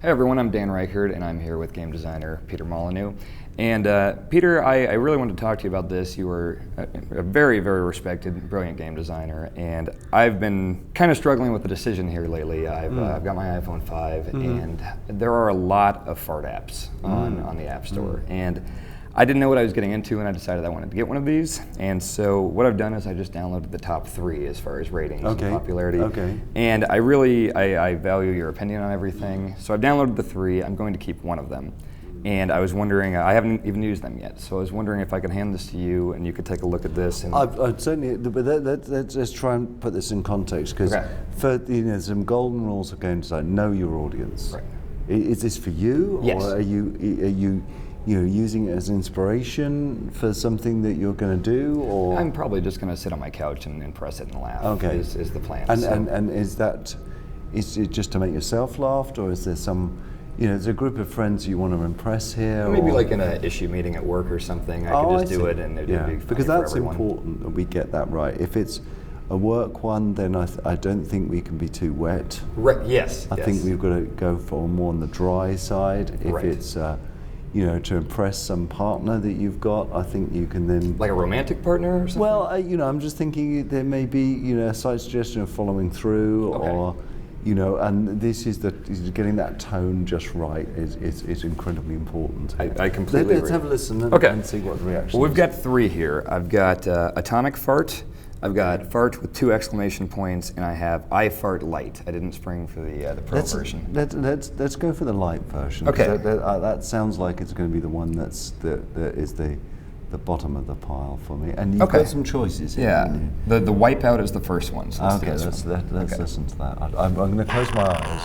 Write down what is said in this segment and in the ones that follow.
Hey everyone, I'm Dan Ryckert, and I'm here with game designer Peter Molyneux. And Peter, I really wanted to talk to you about this. You are a very, very respected, brilliant game designer, and I've been kind of struggling with the decision here lately. I've got my iPhone 5, and there are a lot of fart apps on the App Store. And I didn't know what I was getting into, and I decided I wanted to get one of these. And so what I've done is I just downloaded the top 3 as far as ratings and popularity. And I value your opinion on everything. So I've downloaded the 3. I'm going to keep one of them. And I was wondering, I haven't even used them yet, so I was wondering if I could hand this to you and you could take a look at this. And I'd certainly, but let's try and put this in context, because some golden rules of game design. Know your audience. Right. Is this for you, yes. or are you using it as inspiration for something that you're going to do, or? I'm probably just going to sit on my couch and press it and laugh. Is the plan. And is it just to make yourself laugh, or is there some? There's a group of friends you want to impress here. Maybe like in an issue meeting at work or something. I could just do it, and it'd be funny because that's for everyone. important that we get that right. If it's a work one, then I don't think we can be too wet. Right. Yes. I think we've got to go for more on the dry side. If it's to impress some partner that you've got, I think you can then... Like a romantic partner or something? Well, I'm just thinking there may be, a slight suggestion of following through, or, and this is getting that tone just right is incredibly important. I completely agree. Let's have a listen and see what the reaction is. Well, we've got 3 here. I've got Atomic Fart, I've got Fart with 2 exclamation points, and I have iFart Lite. I didn't spring for the Pro version. Let's go for the Lite version. Okay. That sounds like it's going to be the one that is the bottom of the pile for me. And you've got some choices here. Yeah. The Wipeout is the first one. So let's listen to that. I'm going to close my eyes.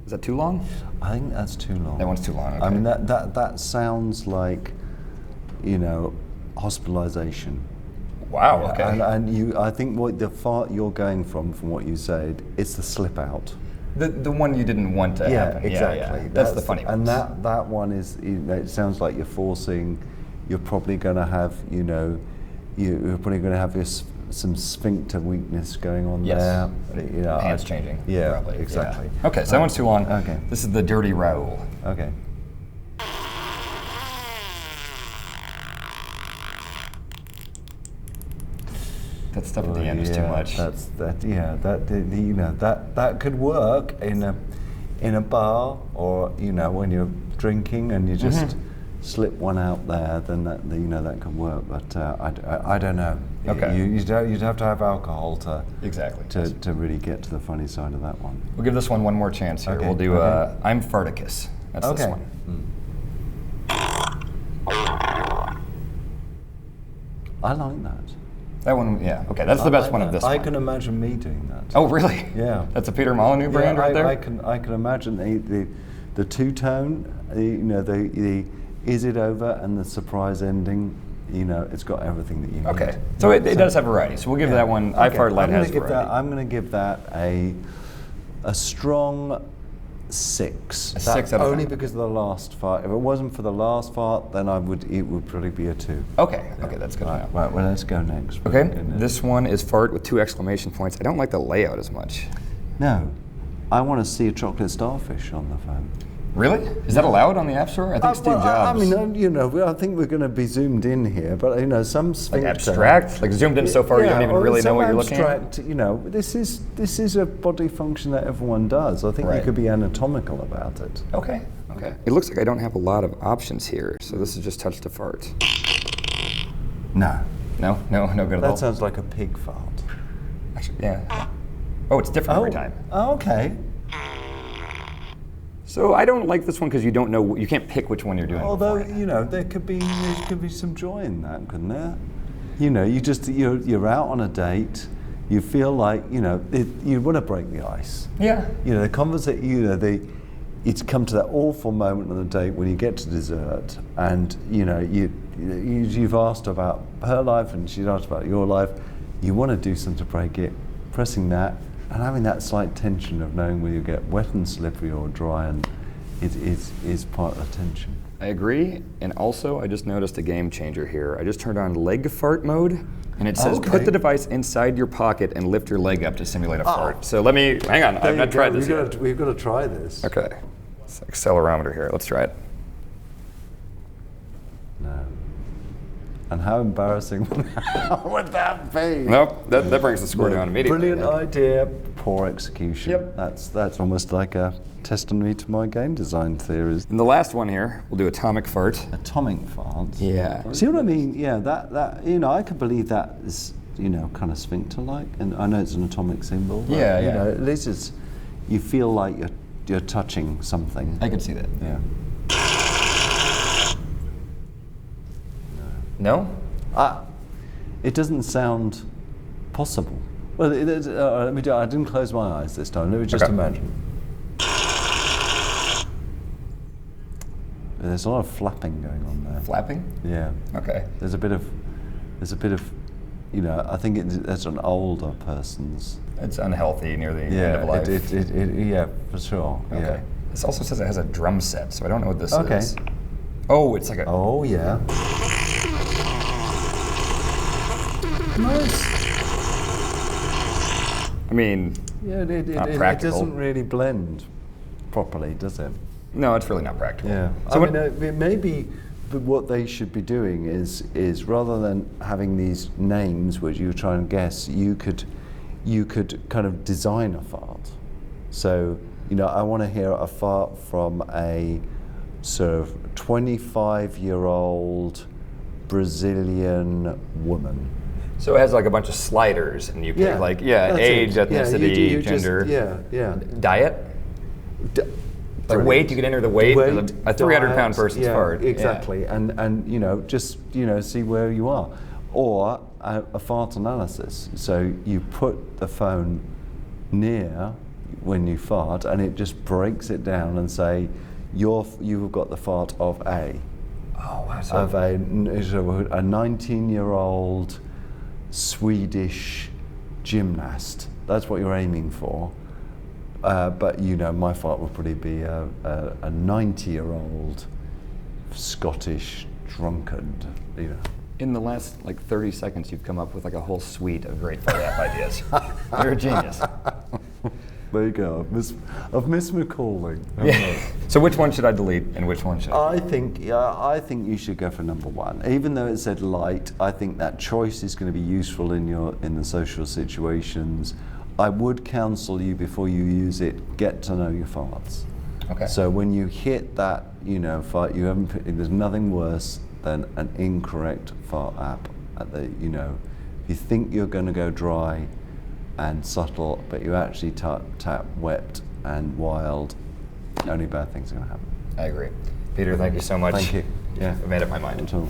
Is that too long? I think that's too long. That one's too long. Okay. I mean, that sounds like, hospitalization. Wow. Okay. And I think what the fart you're going from what you said, it's the slip out. The one you didn't want to happen. Exactly. Yeah. That's the funny one. And that one is, it sounds like you're forcing. You're probably going to have, you're probably going to have some sphincter weakness going on there. Pants changing. Yeah, probably. exactly. Yeah. Okay, so that one's too long. Okay. This is the Dirty Raoul. Okay. That stuff at the end is too much. That could work in a bar, or when you're drinking and you just slip one out there, then that could work. But I don't know. Okay. You'd have to have alcohol to really get to the funny side of that one. We'll give this one more chance here. Okay. We'll do I'm Farticus. That's this one. I like that. That one, yeah. Okay, that's the best one of this one. I can imagine me doing that. Oh, really? Yeah. That's a Peter Molyneux brand right there? I can imagine the two-tone, the is it over and the surprise ending. It's got everything that you need. Okay. So it does have variety. So we'll give that one. iFart Lite has variety. I'm going to give that a strong 6. A 6 out of 10. Only because of the last fart. If it wasn't for the last fart, then it would probably be a 2. Okay. Okay, that's good. Right. Well, let's go next. Okay. This one is Fart with 2 exclamation points. I don't like the layout as much. No. I want to see a chocolate starfish on the phone. Really? Is that allowed on the App Store? I think Steve Jobs. I think we're going to be zoomed in here, but some sphincter. Like abstract, like zoomed in so far you don't even really know what you're looking at. This is a body function that everyone does. I think you could be anatomical about it. Okay. Okay. It looks like I don't have a lot of options here, so this is just touch to fart. No good at all. That sounds like a pig fart. Actually, yeah. Oh, it's different every time. Oh, okay. So I don't like this one because you don't know, you can't pick which one you're doing. Although, there could be some joy in that, couldn't there? You're out on a date, you feel like, you want to break the ice. Yeah. The conversation, it's come to that awful moment on the date when you get to dessert and, you've asked about her life and she's asked about your life. You want to do something to break it, pressing that, and having that slight tension of knowing whether you get wet and slippery or dry, and it is part of the tension. I agree, and also I just noticed a game changer here. I just turned on leg fart mode, And it says, Okay. put the device inside your pocket and lift your leg up to simulate a fart. So let me, hang on, I've not tried this yet. We've got to try this. Okay, it's accelerometer here, let's try it. No. And how embarrassing would that be? Nope, that brings the score down immediately. Brilliant idea, poor execution. Yep. That's almost like a testimony to my game design theories. And the last one here, we'll do atomic fart. Atomic farts. Yeah. See what I mean? Yeah, that I could believe that is, kind of sphincter-like, and I know it's an atomic symbol. But, Yeah, yeah. At least you feel like you're touching something. I could see that. Yeah. No? It doesn't sound possible. Well, let me do. I didn't close my eyes this time. Let me just Okay. imagine. There's a lot of flapping going on there. Flapping? Yeah. Okay. There's a bit of, I think it's an older person's. It's unhealthy near the end of life. Yeah, for sure. Okay. Yeah. This also says it has a drum set, so I don't know what this Okay. is. Oh, it's like a... Oh yeah. Nice. I mean, Yeah, Not it practical. doesn't really blend properly, does it? no, it's really not practical. Yeah. So what, Maybe what they should be doing is rather than having these names which you try and guess, you could kind of design a fart. So, I want to hear a fart from a sort of 25-year-old Brazilian woman. so it has like a bunch of sliders, and you pick that's age, it. ethnicity, you gender, yeah. diet. Like weight, you can enter the weight of a 300-pound person's fart. Exactly, and just see where you are, or a fart analysis. So you put the phone near when you fart, and it just breaks it down and say you've got the fart of a. Oh wow! Of a 19-year-old Swedish gymnast. That's what you're aiming for. But my fart would probably be a 90-year-old Scottish drunkard. In the last 30 seconds, you've come up with a whole suite of great fart app ideas. You're a genius. There you go. I've missed my calling. Yeah. So which one should I delete and which one should I? I think you should go for number one. Even though it said Lite, I think that choice is going to be useful in the social situations. I would counsel you before you use it, get to know your farts. Okay. So when you hit that, fart, there's nothing worse than an incorrect fart app. If you think you're going to go dry and subtle, but you actually tap wet and wild, only bad things are going to happen. I agree. Peter, thank you so much. Thank you. Yeah. I've made up my mind. At all.